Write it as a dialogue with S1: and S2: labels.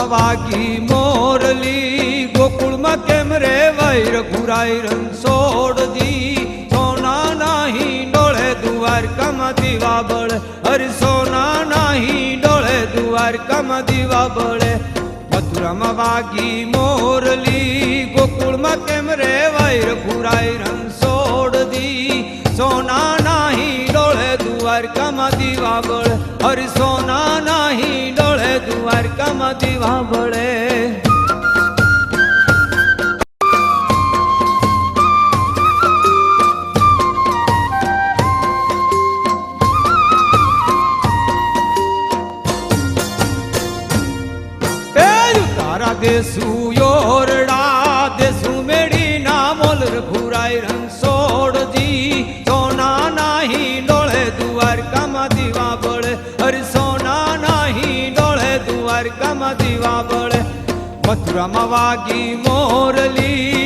S1: વાગી મોરલી ગોકુળમાં કેમ રે વૈર ઘુરાઈ રણછોડજી સોના નાહી ડોળે દ્વારકામાં દીવા બળે હરિ સોના નાહી ડોળે દ્વારકામાં દીવા બળે મથુરામાં વાગી મોરલી ગોકુળમાં કેમ રે વૈર ઘુરાઈ રણછોડજી સોના નાહી ડોળે દ્વારકામાં દીવા બળે હરિ સોના નાહી ડોળે દ્વારકામાં દીવા બળે દેસુ યોરડા દેસુ મેડી ના મોલર ઘુરાઈ રણછોડજી સોના નાહી ડોળે દ્વારકામાં દીવા બળે હરિ સોના નાહી ડોળે દ્વારકામાં દીવા બળે મથુરામાં વાગી મોરલી